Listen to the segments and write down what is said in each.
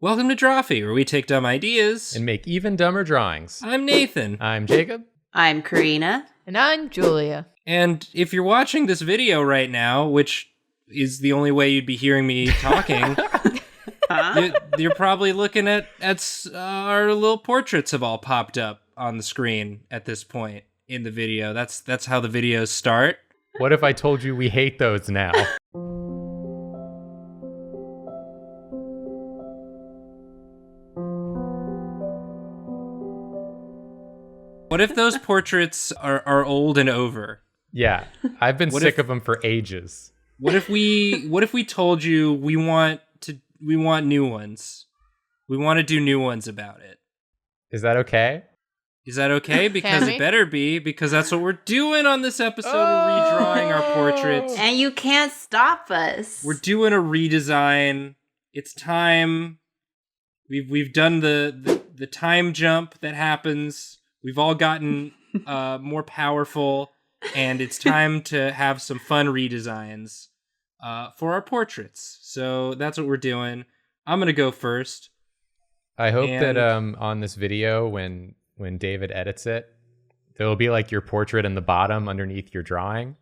Welcome to Drawfee, where we take dumb ideas and make even dumber drawings. I'm Nathan. I'm Jacob. I'm Karina. And I'm Julia. And if you're watching this video right now, which is the only way you'd be hearing me talking, you're probably looking at our little portraits have all popped up on the screen at this point in the video. That's how the videos start. What if I told you we hate those now? What if those portraits are old and over? Yeah, I've been sick of them for ages. What if we told you we want new ones? We want to do new ones about it. Is that okay? Is that okay? Because it better be, because that's what we're doing on this episode of Redrawing Our Portraits. And you can't stop us. We're doing a redesign. It's time. We've done the time jump that happens. We've all gotten more powerful, and it's time to have some fun redesigns for our portraits. So that's what we're doing. I'm going to go first. I hope that on this video, when David edits it, there'll be like your portrait in the bottom underneath your drawing.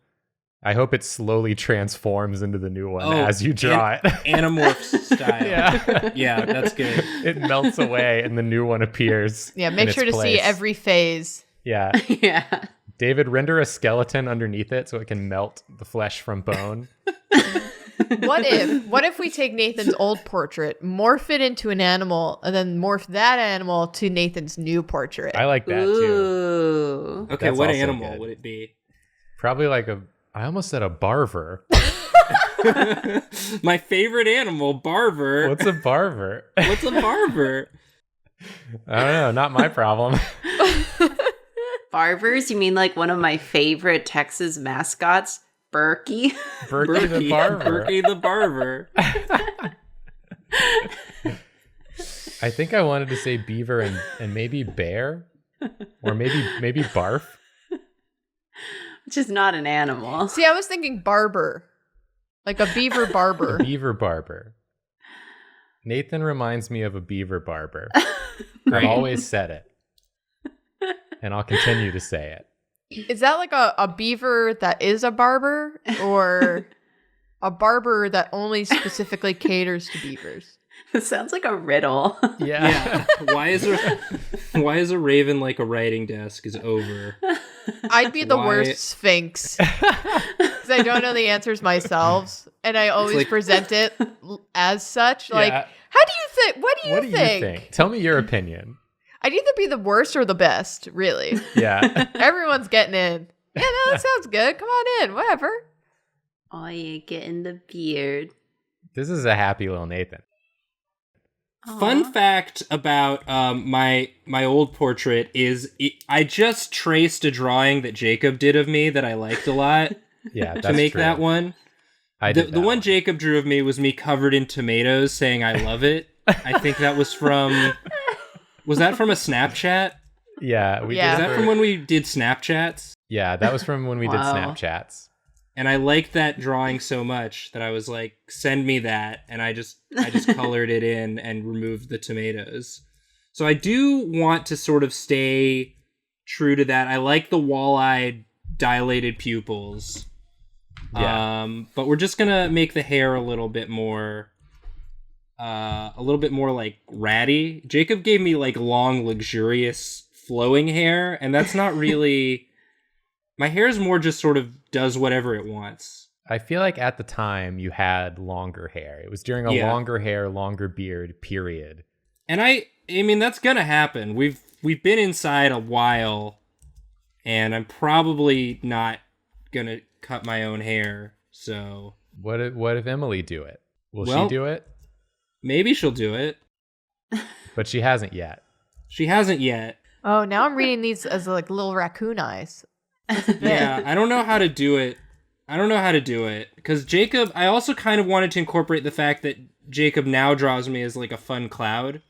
I hope it slowly transforms into the new one as you draw it. Animorphs style. Yeah, that's good. It melts away and the new one appears. Yeah, make sure to see every phase. Yeah. Yeah. David, render a skeleton underneath it so it can melt the flesh from bone. What if we take Nathan's old portrait, morph it into an animal, and then morph that animal to Nathan's new portrait? I like that too. Okay, That's what also animal good. would it be? Probably like I almost said a barver. My favorite animal, barver. What's a barver? What's a barver? I don't know, not my problem. Barbers? You mean like one of my favorite Texas mascots, Berkey? Berkey the barber. Berkey the barber. I think I wanted to say beaver and maybe bear, or maybe barf. Which is not an animal. See, I was thinking barber. Like a beaver barber. A beaver barber. Nathan reminds me of a beaver barber. Right. I've always said it. And I'll continue to say it. Is that like a beaver that is a barber? Or a barber that only specifically caters to beavers? It sounds like a riddle. Yeah. Why is a raven like a writing desk is over? I'd be the worst sphinx. Because I don't know the answers myself. And I always present it as such. Like, how do you think? What do you think? Tell me your opinion. I'd either be the worst or the best, really. Yeah. Everyone's getting in. Yeah, no, that sounds good. Come on in, whatever. Oh, you get in the beard. This is a happy little Nathan. Fun fact about my old portrait is I just traced a drawing that Jacob did of me that I liked a lot. Yeah, that's to make true. that one. The one Jacob drew of me was me covered in tomatoes saying I love it. I think that was from... Was that from a Snapchat? Yeah. Was that from when we did Snapchats? Yeah, that was from when we did Snapchats. And I liked that drawing so much that I was like, send me that. And I just colored it in and removed the tomatoes. So I do want to sort of stay true to that. I like the wall-eyed dilated pupils. Yeah. But we're just gonna make the hair a little bit more like ratty. Jacob gave me like long, luxurious, flowing hair, and that's not really... My hair is more just sort of does whatever it wants. I feel like at the time you had longer hair. It was during a longer hair, longer beard period. And I mean, that's gonna happen. We've been inside a while, and I'm probably not gonna cut my own hair, so... What if Emily do it? Will she do it? Maybe she'll do it. But she hasn't yet. She hasn't yet. Oh, now I'm reading these as like little raccoon eyes. Yeah, I don't know how to do it. Because Jacob, I also kind of wanted to incorporate the fact that Jacob now draws me as like a fun cloud.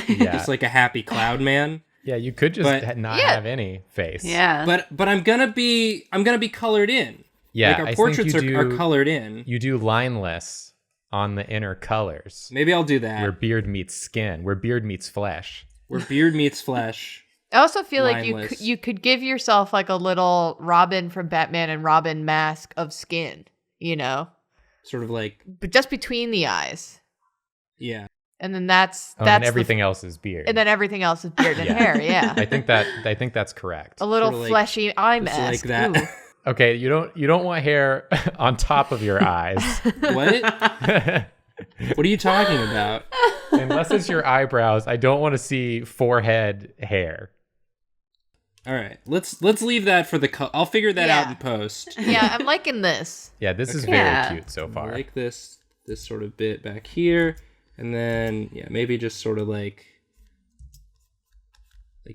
Yeah. Just like a happy cloud man. Yeah, you could just not have any face. Yeah. But I'm gonna be colored in. Yeah, like our portraits are colored in. You do lineless on the inner colors. Maybe I'll do that. Where beard meets skin, where beard meets flesh. Where beard meets flesh. I also feel like Lineless. you could give yourself like a little Robin from Batman and Robin mask of skin, you know? Sort of like... But just between the eyes. Yeah. And then that's and everything else is beard. And then everything else is beard and hair, yeah. I think that's correct. A little sort of fleshy eye mask. Like that. Okay, you don't want hair on top of your eyes. What? What are you talking about? Unless it's your eyebrows, I don't want to see forehead hair. All right, let's leave that for the. I'll figure that out in post. Yeah, I'm liking this. Yeah, this is very cute so far. I like this sort of bit back here, and then maybe just sort of like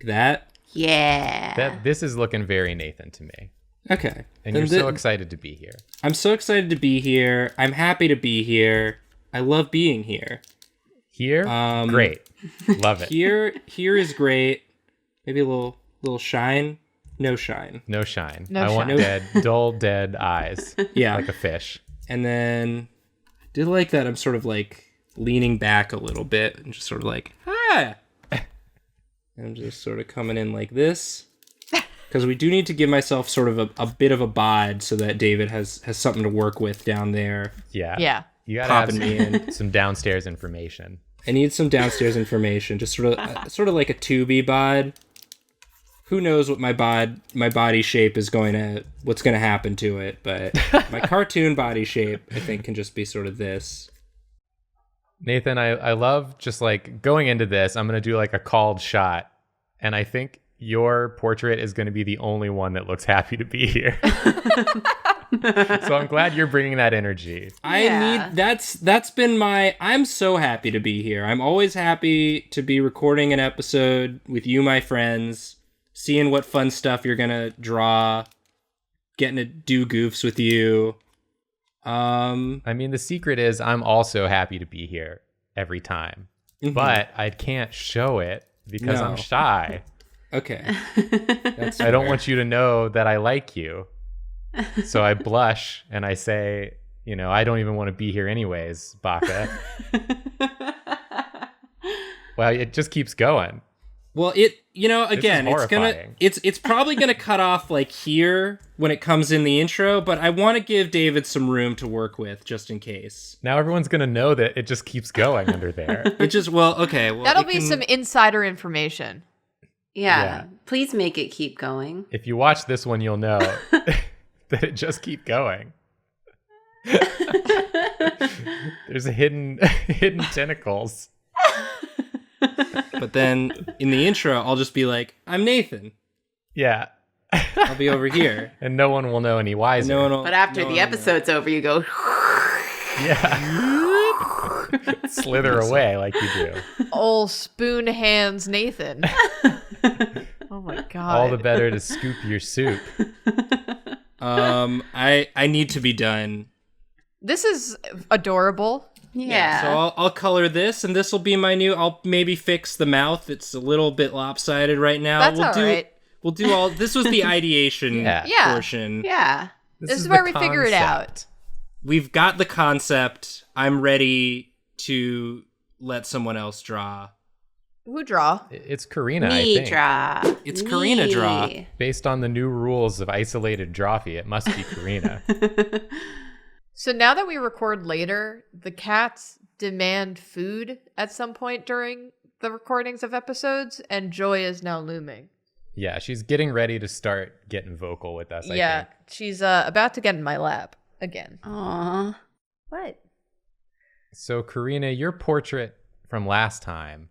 that. Yeah. This is looking very Nathan to me. Okay. And you're so excited to be here. I'm so excited to be here. I'm happy to be here. I love being here. Here? Great. Love it. Here is great. Maybe a little shine. No shine. No shine. No I shine. want dull, dead eyes. Yeah. Like a fish. And then I did like that I'm sort of like leaning back a little bit and just sort of like, ah. And I'm just sort of coming in like this. Because we do need to give myself sort of a bit of a bod so that David has something to work with down there. Yeah. Yeah. You gotta have some downstairs information. I need some downstairs information, just sort of like a tubey bod. Who knows what my body shape is what's gonna happen to it, but my cartoon body shape, I think, can just be sort of this. Nathan, I love just like going into this, I'm gonna do like a called shot, and I think your portrait is going to be the only one that looks happy to be here. So I'm glad you're bringing that energy. That's been I'm so happy to be here. I'm always happy to be recording an episode with you, my friends, seeing what fun stuff you're going to draw, getting to do goofs with you. I mean, the secret is I'm also happy to be here every time, but I can't show it because I'm shy. Okay. I don't want you to know that I like you. So I blush and I say, I don't even want to be here anyways, Baka. Well, it just keeps going. Well, again, it's probably gonna cut off like here when it comes in the intro, but I want to give David some room to work with just in case. Now everyone's gonna know that it just keeps going under there. That'll be some insider information. Yeah, please make it keep going. If you watch this one, you'll know that it just keep going. There's hidden tentacles. But then in the intro, I'll just be like, I'm Nathan. Yeah. I'll be over here. And no one will know any wiser. But after the episode's over, you go... Yeah. Slither away like you do. Old spoon hands Nathan. Oh my god. All the better to scoop your soup. I need to be done. This is adorable. Yeah. So I'll color this, and this will be my new. I'll maybe fix the mouth. It's a little bit lopsided right now. That's all right. We'll do all. This was the ideation portion. Yeah. This is where we figure it out. We've got the concept. I'm ready to let someone else draw. Who draw? It's Karina, Me I think. draw. It's Karina draw. Based on the new rules of isolated Drawfee, it must be Karina. So now that we record later, the cats demand food at some point during the recordings of episodes, and joy is now looming. Yeah, she's getting ready to start getting vocal with us, I think. She's about to get in my lap again. Aww. What? So, Karina, your portrait from last time,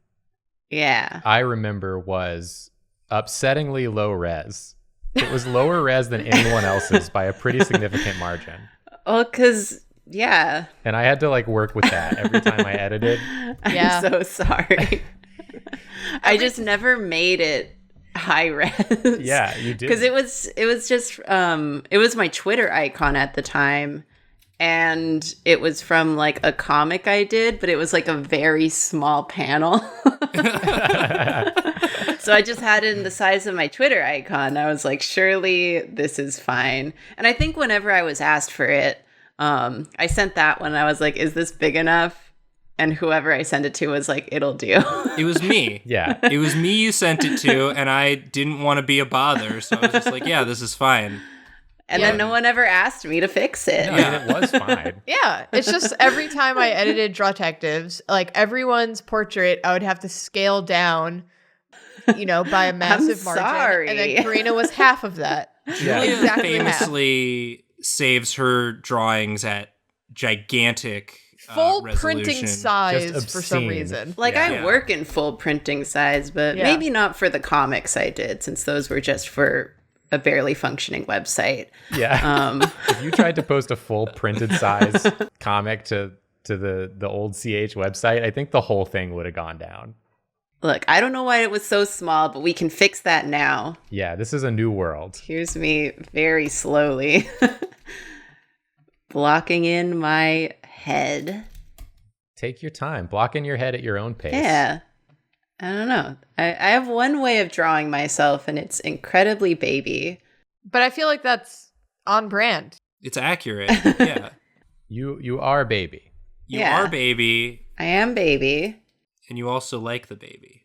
I remember, was upsettingly low res. It was lower res than anyone else's by a pretty significant margin. Well, because, And I had to, work with that every time I edited. I'm so sorry. I just never made it high res. Yeah, you did. Because it was just, it was my Twitter icon at the time. And it was from, a comic I did, but it was, a very small panel. So I just had it in the size of my Twitter icon. I was like, surely this is fine. And I think whenever I was asked for it, I sent that one. I was like, is this big enough? And whoever I sent it to was like, it'll do. It was me. Yeah. It was me you sent it to, and I didn't want to be a bother, so I was just like, yeah, this is fine. And then no one ever asked me to fix it. No, I mean, it was fine. Yeah, it's just every time I edited Drawtectives, like everyone's portrait, I would have to scale down, by a massive margin. Sorry. And then Karina was half of that. Julia Exactly famously saves her drawings at gigantic full resolution. printing size for some reason. Like, I work in full printing size, but maybe not for the comics I did, since those were just for a barely functioning website. Yeah. If you tried to post a full printed size comic to the old CH website, I think the whole thing would have gone down. Look, I don't know why it was so small, but we can fix that now. Yeah, this is a new world. Here's me very slowly blocking in my head. Take your time. Block in your head at your own pace. Yeah. I don't know. I have one way of drawing myself, and it's incredibly baby. But I feel like that's on brand. It's accurate. Yeah. You are baby. You are baby. I am baby. And you also like the baby.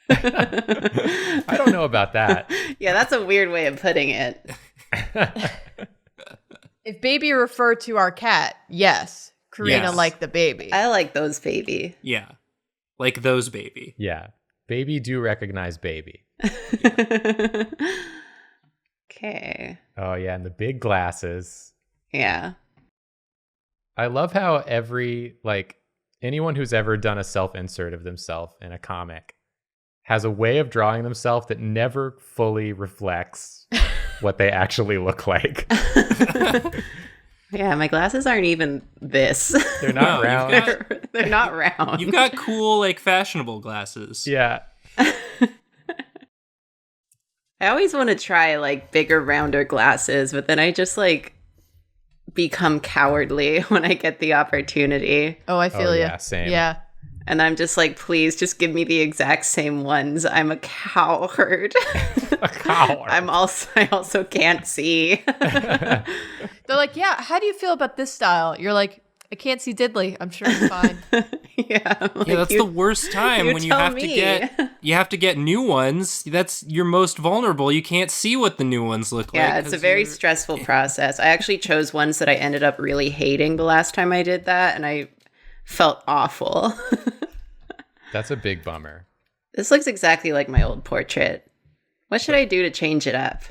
I don't know about that. Yeah, that's a weird way of putting it. If baby referred to our cat, yes. Karina liked the baby. I like those baby. Yeah. Like those baby. Yeah. Baby do recognize baby. Okay. Oh, yeah. And the big glasses. Yeah. I love how anyone who's ever done a self-insert of themselves in a comic has a way of drawing themselves that never fully reflects what they actually look like. Yeah, my glasses aren't even this. They're not round. They're not round. You've got cool, like, fashionable glasses. Yeah. I always want to try, like, bigger, rounder glasses, but then I just, like, become cowardly when I get the opportunity. Oh, I feel you. Yeah, same. Yeah. And I'm just like, please just give me the exact same ones. I'm a coward. A coward. I also can't see. They're like, yeah, how do you feel about this style? You're like, I can't see diddly. I'm sure it's fine. Yeah, like, that's the worst time when you have to get new ones. That's you're most vulnerable. You can't see what the new ones look like. Yeah, it's a very stressful process. I actually chose ones that I ended up really hating the last time I did that, and I felt awful. That's a big bummer. This looks exactly like my old portrait. What should I do to change it up?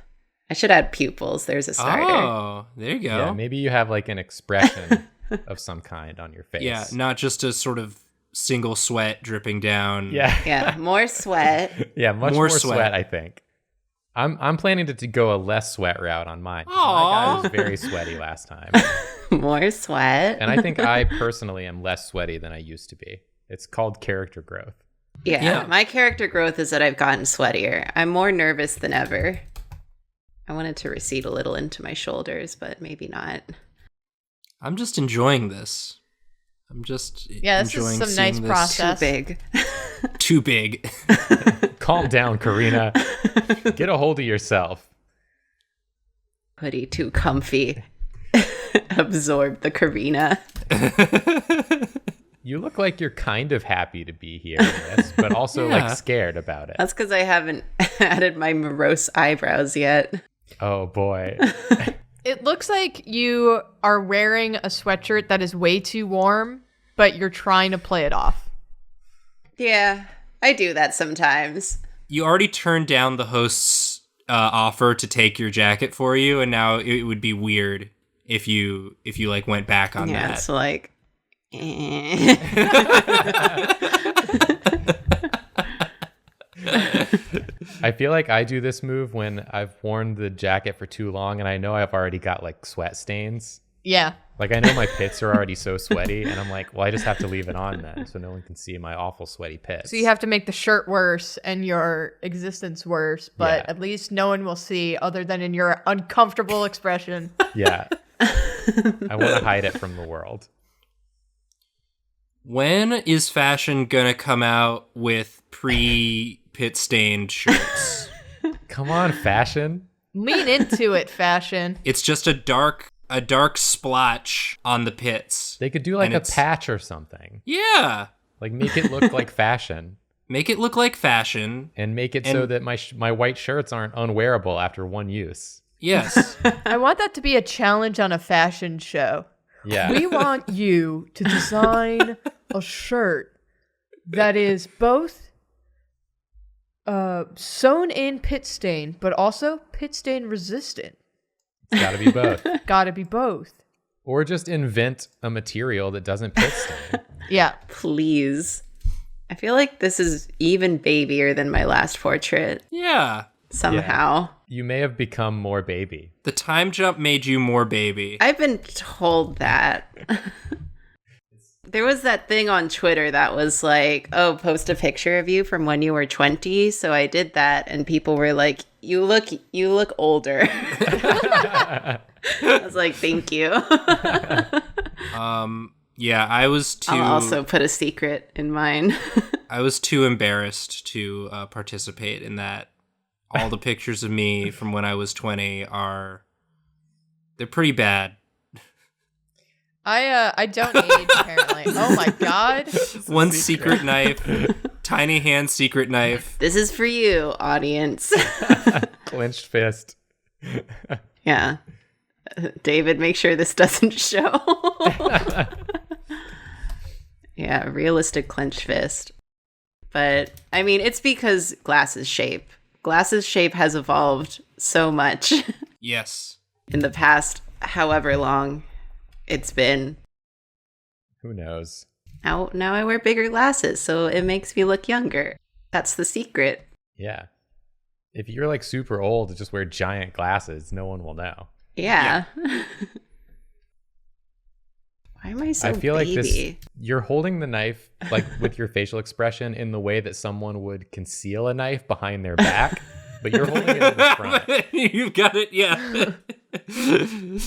I should add pupils. There's a starter. Oh, there you go. Yeah, maybe you have like an expression of some kind on your face. Yeah, not just a sort of single sweat dripping down. Yeah. Yeah, more sweat. Yeah, much more sweat, I think. I'm planning to go a less sweat route on mine. My guy was very sweaty last time. More sweat. And I think I personally am less sweaty than I used to be. It's called character growth. Yeah, my character growth is that I've gotten sweatier. I'm more nervous than ever. I wanted to recede a little into my shoulders, but maybe not. I'm just enjoying this. I'm just this is some nice process. Too big. Too big. Calm down, Karina. Get a hold of yourself. Hoodie too comfy. Absorb the Karina. You look like you're kind of happy to be here in this, but also like scared about it. That's because I haven't added my morose eyebrows yet. Oh boy. It looks like you are wearing a sweatshirt that is way too warm, but you're trying to play it off. Yeah, I do that sometimes. You already turned down the host's offer to take your jacket for you, and now it would be weird if you like went back on that. Yeah, it's like... I feel like I do this move when I've worn the jacket for too long and I know I've already got like sweat stains. Yeah. Like I know my pits are already so sweaty and I'm like, well, I just have to leave it on then so no one can see my awful sweaty pits. So you have to make the shirt worse and your existence worse, but at least no one will see other than in your uncomfortable expression. Yeah. I want to hide it from the world. When is fashion gonna come out with pre-pit stained shirts? Come on, fashion. Lean into it, fashion. It's just a dark a dark splotch on the pits. They could do like a patch or something. Yeah. Like make it look like fashion. Make it look like fashion. And make it so that my white shirts aren't unwearable after one use. Yes. I want that to be a challenge on a fashion show. Yeah. We want you to design a shirt that is both sewn in pit stain, but also pit stain resistant. It's gotta be both. Gotta be both. Or just invent a material that doesn't pit stain. Yeah. Please. I feel like this is even babier than my last portrait. Yeah. Somehow. Yeah. You may have become more baby. The time jump made you more baby. I've been told that. There was that thing on Twitter that was like, oh, post a picture of you from when you were 20. So I did that and people were like, you look older. I was like, thank you. Yeah, I was too... I'll also put a secret in mine. I was too embarrassed to participate in that. All the pictures of me from when I was 20 they're pretty bad. I don't age, apparently. Oh my god. One secret knife. Tiny hand secret knife. This is for you, audience. Clenched fist. Yeah. David, make sure this doesn't show. Yeah, realistic clenched fist. But, I mean, it's because Glass's shape. Glass's shape has evolved so much. Yes. In the past, however long it's been. Who knows? Now I wear bigger glasses, so it makes me look younger. That's the secret. Yeah. If you're like super old to just wear giant glasses, no one will know. Yeah. Why am I so I feel baby? like this. You're holding the knife like with your facial expression in the way that someone would conceal a knife behind their back, but you're holding it in the front. You've got it, yeah.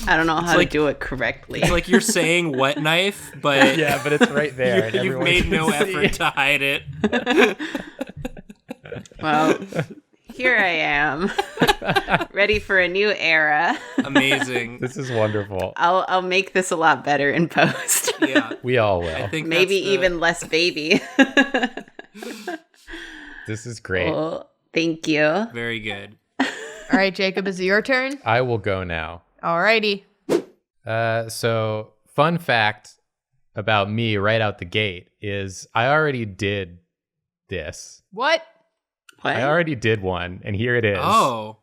I don't know how to do it correctly. It's like you're saying wet knife, but yeah, but it's right there. And you've made no effort to hide it. Well, here I am, ready for a new era. Amazing. This is wonderful. I'll make this a lot better in post. Yeah, we all will. I think maybe even less baby. This is great. Well, thank you. Very good. All right, Jacob, is it your turn? I will go now. Alrighty. So fun fact about me right out the gate is I already did this. What? What? I already did one, and here it is. Oh.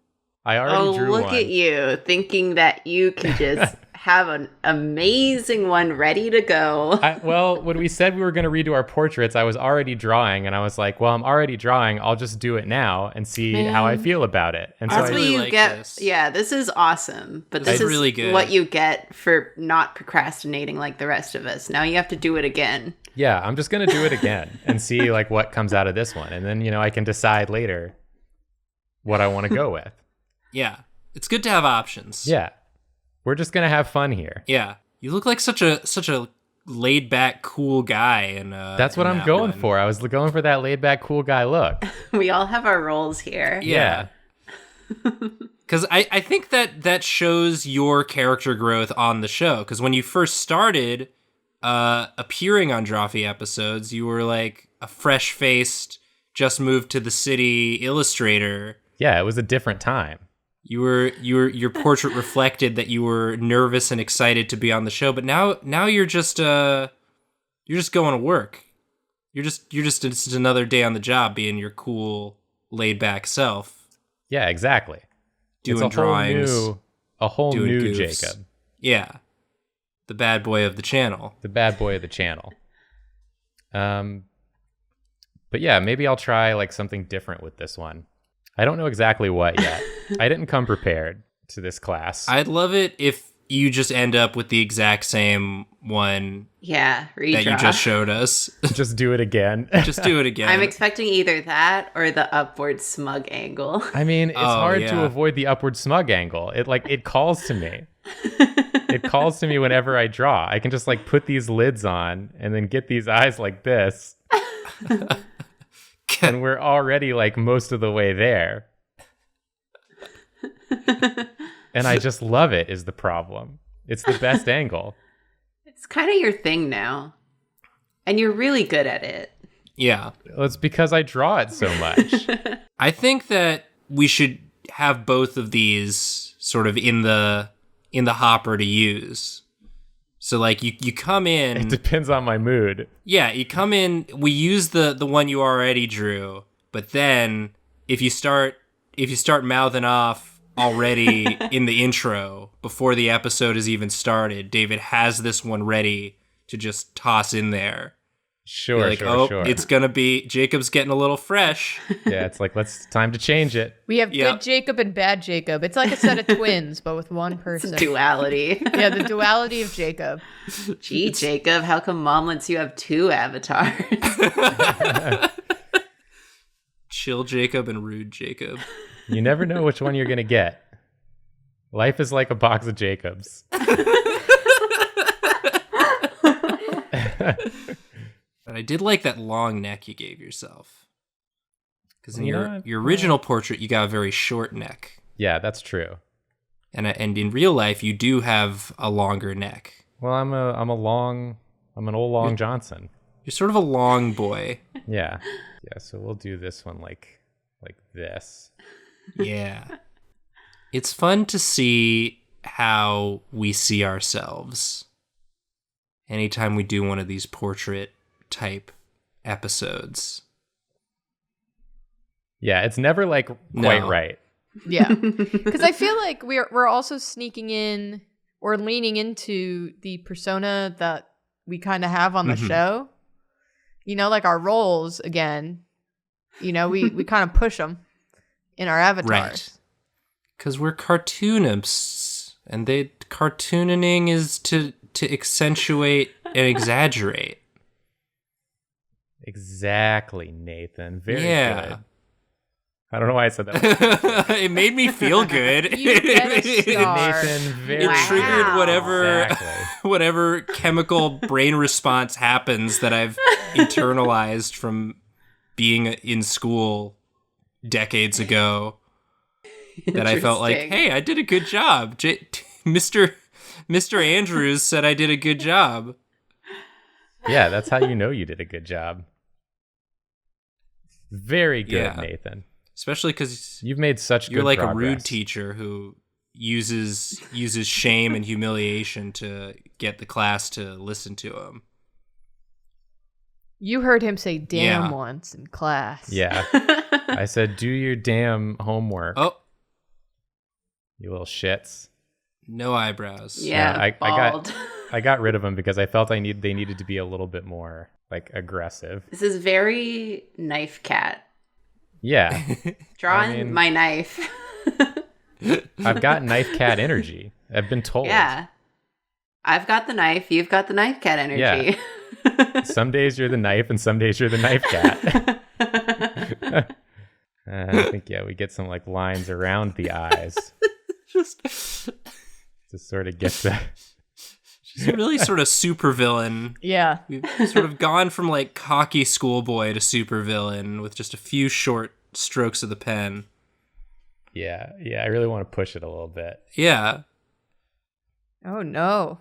I already drew one. Look at you, thinking that you can just have an amazing one ready to go. Well, when we said we were going to redo our portraits, I was already drawing, and I was like, well, I'm already drawing. I'll just do it now and see how I feel about it. And That's so what really you like get. this. Yeah, this is awesome. But this is really good. what you get for not procrastinating like the rest of us. Now you have to do it again. yeah, I'm just going to do it again and see like what comes out of this one. And then, I can decide later what I want to go with. Yeah. It's good to have options. Yeah. We're just going to have fun here. Yeah. You look like such a laid back, cool guy. And that's what I'm going for. I was going for that laid back, cool guy look. We all have our roles here. Yeah. Because I think that shows your character growth on the show. Because when you first started appearing on Drawfee episodes, you were like a fresh-faced, just moved to the city illustrator. Yeah, it was a different time. Your portrait reflected that you were nervous and excited to be on the show, but now you're just going to work. You're just it's another day on the job, being your cool, laid back self. Yeah, exactly. Doing drawings, a whole doing new goofs. Jacob. Yeah, the bad boy of the channel. The bad boy of the channel. But yeah, maybe I'll try like something different with this one. I don't know exactly what yet. I didn't come prepared to this class. I'd love it if you just end up with the exact same one. Yeah, redraw. That you just showed us. Just do it again. Just do it again. I'm expecting either that or the upward smug angle. I mean, it's hard to avoid the upward smug angle. It calls to me. It calls to me whenever I draw. I can just like put these lids on and then get these eyes like this. And we're already like most of the way there. And I just love it is the problem. It's the best angle. It's kind of your thing now. And you're really good at it. Yeah. Well, it's because I draw it so much. I think that we should have both of these sort of in the hopper to use. So like you come in. It depends on my mood. Yeah, you come in, we use the one you already drew, but then if you start mouthing off already in the intro before the episode has even started, David has this one ready to just toss in there. Sure, like, sure. It's gonna be Jacob's getting a little fresh. Yeah, it's like time to change it. We have good Jacob and bad Jacob. It's like a set of twins, but with one person. It's duality. Yeah, the duality of Jacob. Gee, Jacob, how come Mom lets you have 2 avatars? Chill Jacob and rude Jacob. You never know which one you're gonna get. Life is like a box of Jacobs. But I did like that long neck you gave yourself. Because in your original portrait, you got a very short neck. Yeah, that's true. And in real life, you do have a longer neck. Well, I'm an old Long Johnson. You're sort of a long boy. Yeah. Yeah, so we'll do this one like this. Yeah. It's fun to see how we see ourselves anytime we do one of these portrait type episodes. Yeah, it's never like quite right. Yeah. Because I feel like we're also sneaking in or leaning into the persona that we kind of have on the show. You know, like our roles again. You know, we kind of push them in our avatars. Right. Because we're cartoonists, and cartooning is to accentuate and exaggerate. Exactly, Nathan. Very good. I don't know why I said that. It made me feel good. You get a star. Nathan, very It triggered Exactly. whatever chemical brain response happens that I've internalized from being in school decades ago. That I felt like, hey, I did a good job. Mr. Andrews said I did a good job. Yeah, that's how you know you did a good job. Very good, Nathan. Especially because you've made such good You're like progress. a rude teacher who uses shame and humiliation to get the class to listen to him. You heard him say damn once in class. Yeah. I said, do your damn homework. Oh. You little shits. No eyebrows. Yeah, I got rid of them because I felt they needed to be a little bit more like aggressive. This is very knife cat. Yeah. Drawing my knife. I've got knife cat energy. I've been told. Yeah. I've got the knife. You've got the knife cat energy. Yeah. Some days you're the knife and some days you're the knife cat. I think, we get some like lines around the eyes. Just to sort of get the... She's really sort of supervillain. Yeah. We've sort of gone from like cocky schoolboy to supervillain with just a few short strokes of the pen. Yeah, I really want to push it a little bit. Yeah. Oh, no.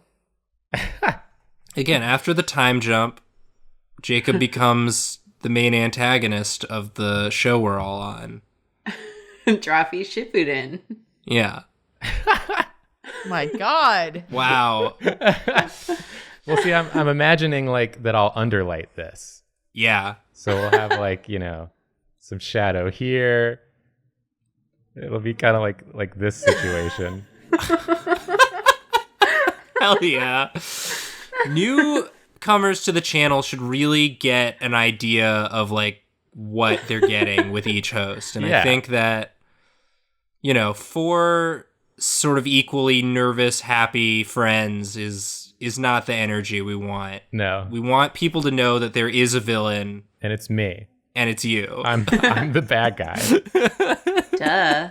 Again, after the time jump, Jacob becomes the main antagonist of the show we're all on. Drawfee Shippuden. Yeah. My God. Wow. Well, see, I'm imagining like that I'll underlight this. Yeah. So we'll have like, some shadow here. It'll be kind of like this situation. Hell yeah. Newcomers to the channel should really get an idea of like what they're getting with each host. And I think that, 4 sort of equally nervous, happy friends is not the energy we want. No. We want people to know that there is a villain. And it's me. And it's you. I'm the bad guy. Duh.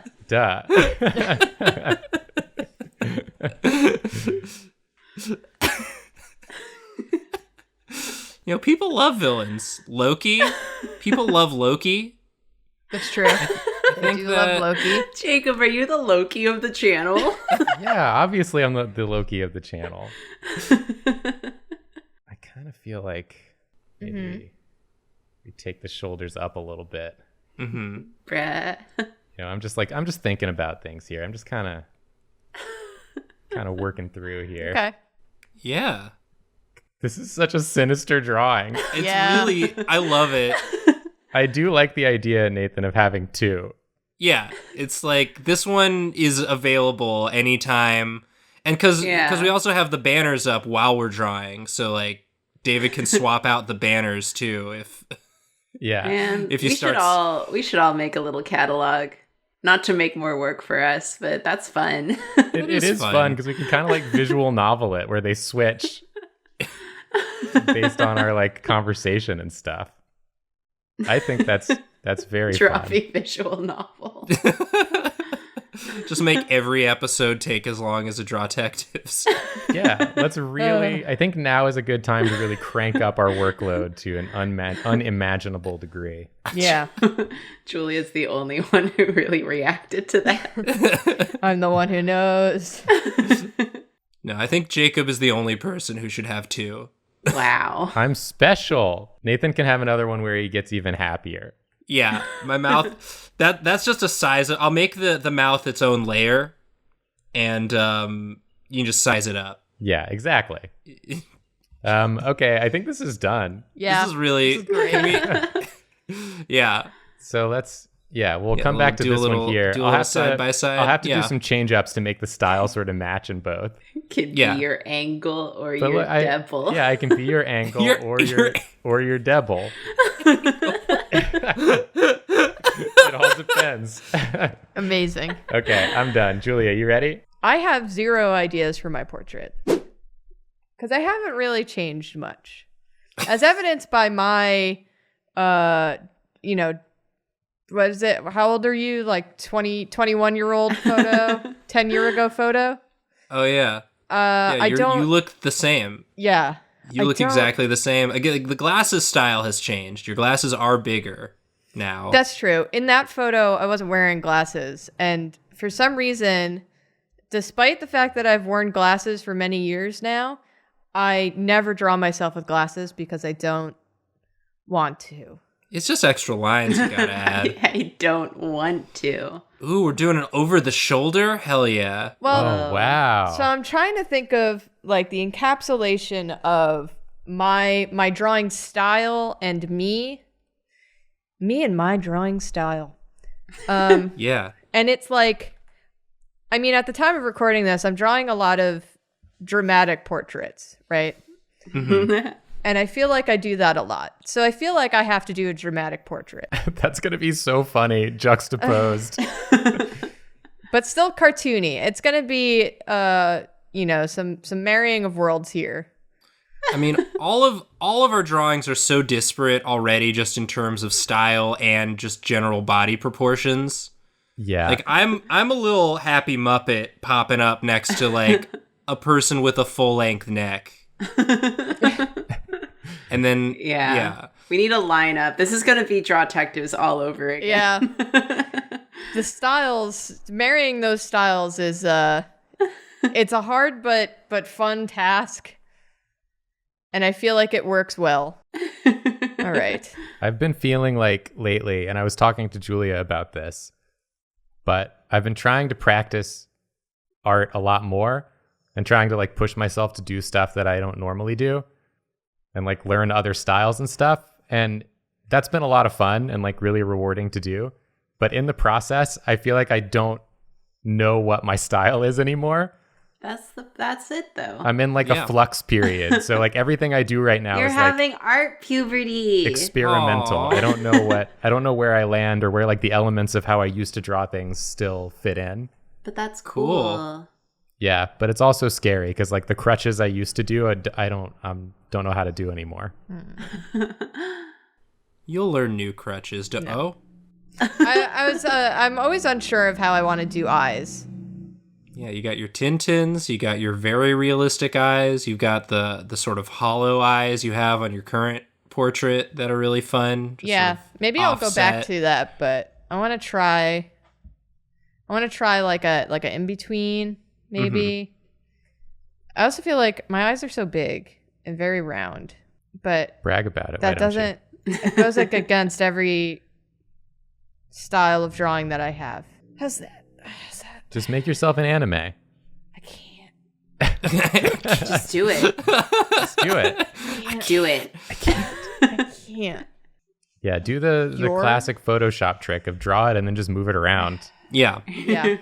People love villains. Loki. People love Loki. That's true. I do love Loki. Jacob, are you the Loki of the channel? Yeah, obviously I'm the Loki of the channel. I kind of feel like maybe we take the shoulders up a little bit. Brett. I'm just thinking about things here. I'm just kind of working through here. Okay. Yeah. This is such a sinister drawing. It's really, I love it. I do like the idea, Nathan, of having two. Yeah, it's like this one is available anytime, and because we also have the banners up while we're drawing, so like David can swap out the banners too if And if you we should all make a little catalog, not to make more work for us, but that's fun. It is fun because we can kind of like visual novel it where they switch based on our like conversation and stuff. I think that's very Drawfee fun. visual novel. Just make every episode take as long as a Draw Detectives. Yeah, let's really. I think now is a good time to really crank up our workload to an unimaginable degree. Yeah. Julia's the only one who really reacted to that. I'm the one who knows. No, I think Jacob is the only person who should have two. Wow. I'm special. Nathan can have another one where he gets even happier. Yeah, my mouth. That's just a size. I'll make the mouth its own layer, and you can just size it up. Yeah, exactly. Okay, I think this is done. Yeah. This is really. Yeah. So we'll come back to this one here. I'll have side by side. I'll have to do some change ups to make the style sort of match in both. Could be your angle or But your devil. Yeah, I can be your angle or your devil. It all depends. Amazing. Okay, I'm done. Julia, you ready? I have 0 ideas for my portrait because I haven't really changed much, as evidenced by my, what is it? How old are you? Like 21-year-old photo, 10-year ago photo. Oh yeah. You look the same. Yeah. You look exactly the same. Again, the glasses style has changed. Your glasses are bigger now. That's true. In that photo, I wasn't wearing glasses. And for some reason, despite the fact that I've worn glasses for many years now, I never draw myself with glasses because I don't want to. It's just extra lines you gotta add. I don't want to. Ooh, we're doing an over the shoulder? Hell yeah. Well, oh, wow. So I'm trying to think of like the encapsulation of my drawing style and me and my drawing style. Yeah. And it's like, I mean, at the time of recording this, I'm drawing a lot of dramatic portraits, right? Mm-hmm. And I feel like I do that a lot. So I feel like I have to do a dramatic portrait. That's going to be so funny, juxtaposed. But still cartoony. It's going to be, some marrying of worlds here. I mean, all of our drawings are so disparate already, just in terms of style and just general body proportions. Yeah. Like I'm a little Happy Muppet popping up next to like a person with a full length neck. And then we need a lineup. This is gonna be Draw Detectives all over again. Yeah. The styles, marrying those styles is it's a hard but fun task. And I feel like it works well. All right. I've been feeling like lately, and I was talking to Julia about this, but I've been trying to practice art a lot more and trying to like push myself to do stuff that I don't normally do and like learn other styles and stuff. And that's been a lot of fun and like really rewarding to do. But in the process, I feel like I don't know what my style is anymore. That's it though. I'm in like a flux period. So like everything I do right now You're is having like art puberty. Experimental. Aww. I don't know where I land or where like the elements of how I used to draw things still fit in. But that's cool. Yeah, but it's also scary because like the crutches I used to do, I don't know how to do anymore. You'll learn new crutches. I'm always unsure of how I want to do eyes. Yeah, you got your Tintins, you got your very realistic eyes, you've got the sort of hollow eyes you have on your current portrait that are really fun. Yeah, maybe I'll go back to that, but I want to try like a in between maybe. I also feel like my eyes are so big and very round, but brag about it. That doesn't. It goes like against every style of drawing that I have. How's that? Just make yourself an anime. I can't. Just do it. Just do it. Do it. I can't. Yeah, do the classic Photoshop trick of draw it and then just move it around. Yeah. Yeah.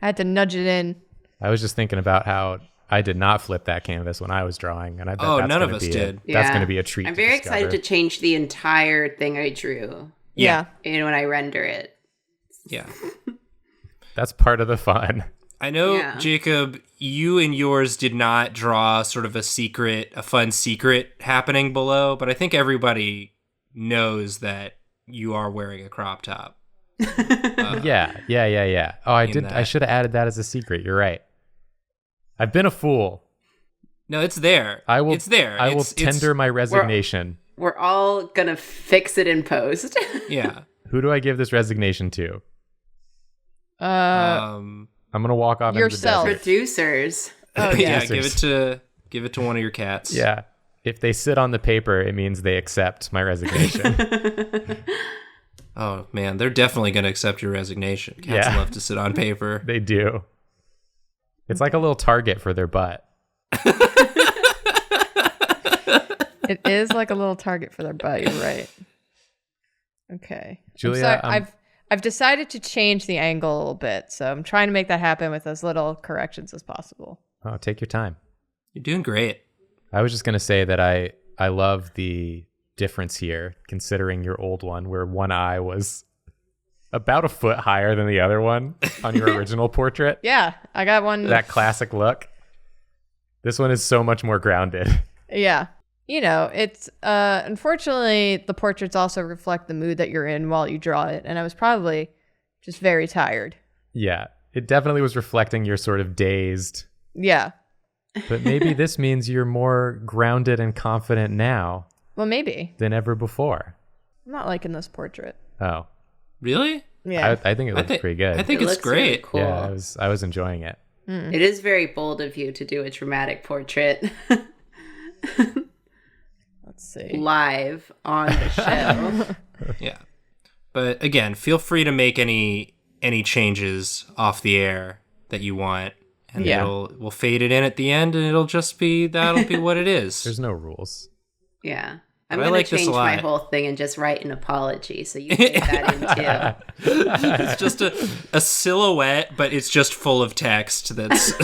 I had to nudge it in. I was just thinking about how I did not flip that canvas when I was drawing, and I bet that's none of gonna us be did. That's going to be a treat. I'm very excited to change the entire thing I drew. Yeah. And when I render it. Yeah. That's part of the fun. I know, Jacob, you and yours did not draw sort of a fun secret happening below, but I think everybody knows that you are wearing a crop top. Yeah. Oh, I did. I should have added that as a secret. You're right. I've been a fool. No, it's there. It's there. I will tender my resignation. We're all gonna fix it in post. Yeah. Who do I give this resignation to? I'm gonna walk off yourself. into the desert. Producers. Oh yeah. give it to one of your cats. Yeah. If they sit on the paper, it means they accept my resignation. Oh man, they're definitely gonna accept your resignation. Cats love to sit on paper. They do. It's like a little target for their butt. It is like a little target for their butt. You're right. Okay, Julia, I've decided to change the angle a little bit, so I'm trying to make that happen with as little corrections as possible. Oh, take your time. You're doing great. I was just gonna say that I love the difference here, considering your old one, where one eye was about a foot higher than the other one on your original portrait. Yeah, I got one. That classic look. This one is so much more grounded. Yeah. You know, it's unfortunately the portraits also reflect the mood that you're in while you draw it, and I was probably just very tired. Yeah, it definitely was reflecting your sort of dazed. Yeah. But maybe this means you're more grounded and confident now. Well, maybe. Than ever before. I'm not liking this portrait. Oh. Really? Yeah. I think it looks pretty good. I think it's great. Really cool. Yeah, I was enjoying it. It is very bold of you to do a dramatic portrait. Let's see. Live on the show. Yeah. But again, feel free to make any changes off the air that you want. And we'll fade it in at the end, and that'll be what it is. There's no rules. Yeah. I'm going to change my whole thing and just write an apology, so you take that in too. It's just a silhouette, but it's just full of text that's...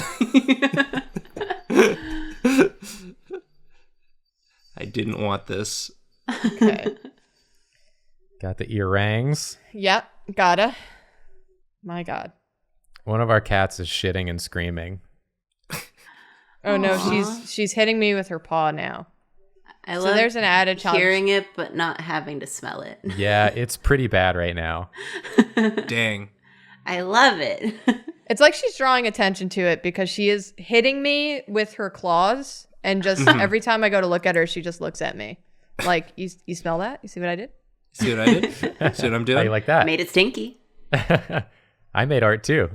I didn't want this. Okay. Got the earrings. Yep, gotta. My God. One of our cats is shitting and screaming. Oh no, she's hitting me with her paw now. I so love there's an added challenge. Hearing it, but not having to smell it. Yeah, it's pretty bad right now. Dang. I love it. It's like she's drawing attention to it because she is hitting me with her claws, and just every time I go to look at her, she just looks at me. Like, you smell that? You see what I did? See what I did? See what I'm doing? How you like that? Made it stinky. I made art too.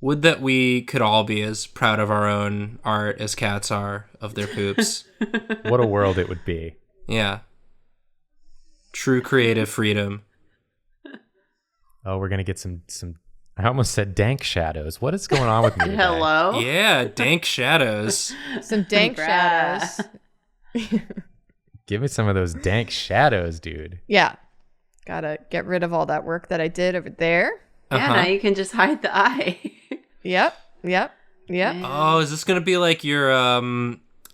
Would that we could all be as proud of our own art as cats are of their poops. What a world it would be. Yeah. True creative freedom. Oh, we're going to get some I almost said dank shadows. What is going on with me today? Hello? Yeah, dank shadows. Some dank shadows. Give me some of those dank shadows, dude. Yeah. Gotta get rid of all that work that I did over there. Yeah, now you can just hide the eye. Yep. Oh, is this going to be like your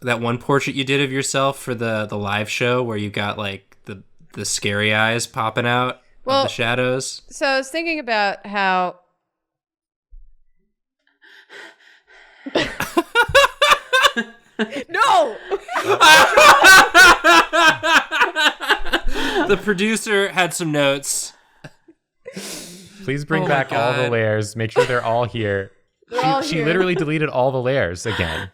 that one portrait you did of yourself for the live show where you got like the scary eyes popping out of the shadows? So I was thinking about how No! The producer had some notes. Please bring back all the layers. Make sure they're all here. She literally deleted all the layers again.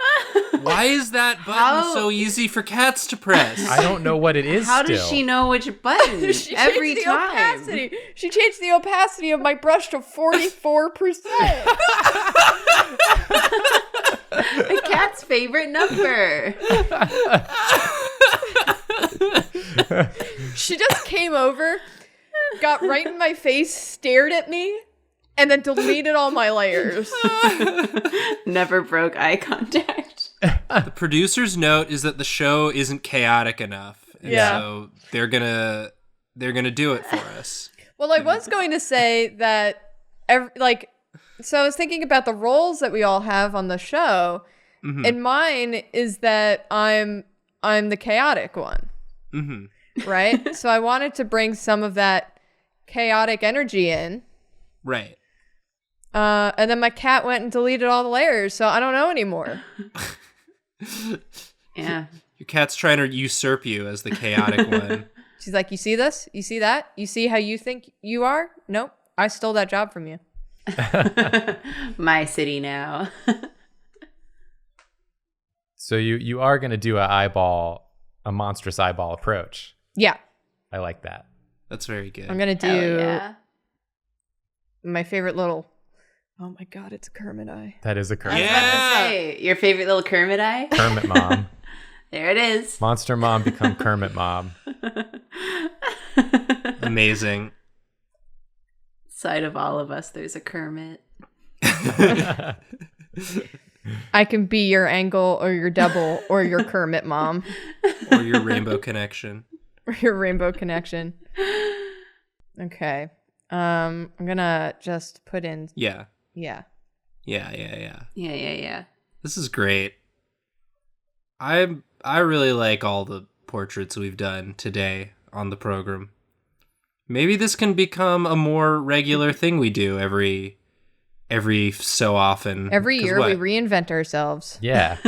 Why is that button so easy for cats to press? I don't know what it is. How does she know which button She every changed the time? opacity. She changed the opacity of my brush to 44%. A cat's favorite number. She just came over, got right in my face, stared at me, and then deleted all my layers. Never broke eye contact. The producer's note is that the show isn't chaotic enough, and so they're gonna do it for us. Well, I was going to say that, so I was thinking about the roles that we all have on the show, and mine is that I'm the chaotic one, right? So I wanted to bring some of that chaotic energy in, Right. and then my cat went and deleted all the layers, so I don't know anymore. Yeah. Your cat's trying to usurp you as the chaotic one. She's like, you see this? You see that? You see how you think you are? Nope. I stole that job from you. My city now. So you are going to do a monstrous eyeball approach. Yeah. I like that. That's very good. I'm going to Hell do yeah. my favorite little... Oh my God, it's a Kermit eye. That is a Kermit. I was about to say, your favorite little Kermit eye? Kermit mom. There it is. Monster mom become Kermit mom. Amazing. Side of all of us, there's a Kermit. I can be your angle or your double or your Kermit mom. Or your rainbow connection. Or your rainbow connection. Okay. I'm gonna just put in... Yeah. Yeah. Yeah. This is great. I really like all the portraits we've done today on the program. Maybe this can become a more regular thing we do every so often. Every year we reinvent ourselves. Yeah.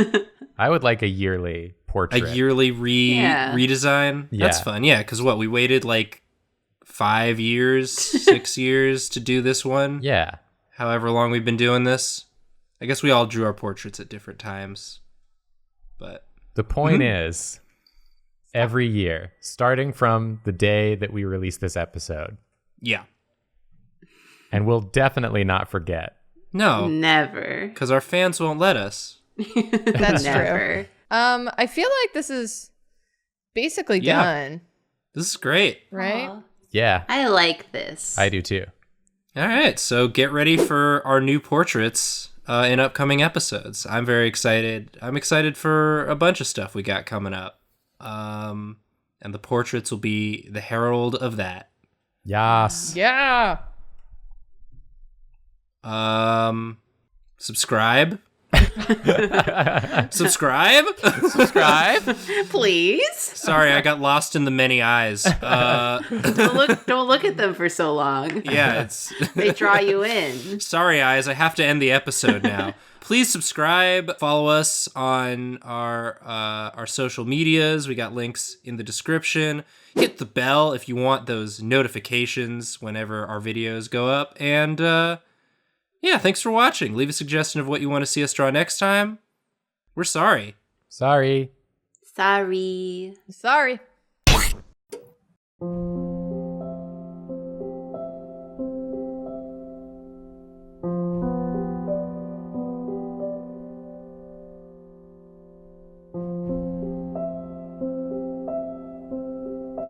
I would like a yearly portrait. A yearly redesign? Yeah. That's fun. Yeah, because we waited like 5 years, 6 years to do this one. Yeah. However long we've been doing this. I guess we all drew our portraits at different times. But the point is, every year, starting from the day that we release this episode. Yeah. And we'll definitely not forget. No. Never. Because our fans won't let us. That's Never. true. I feel like this is basically done. This is great. Right? Aw. Yeah. I like this. I do too. All right. So get ready for our new portraits in upcoming episodes. I'm very excited. I'm excited for a bunch of stuff we got coming up. And the portraits will be the herald of that. Yes. Yeah. Subscribe. Subscribe. Please. Sorry, I got lost in the many eyes. Don't look at them for so long. Yeah, it's They draw you in. sorry, eyes. I have to end the episode now. Please subscribe. Follow us on our social medias. We got links in the description. Hit the bell if you want those notifications whenever our videos go up. And yeah, thanks for watching. Leave a suggestion of what you want to see us draw next time. We're sorry. Sorry. Sorry. Sorry.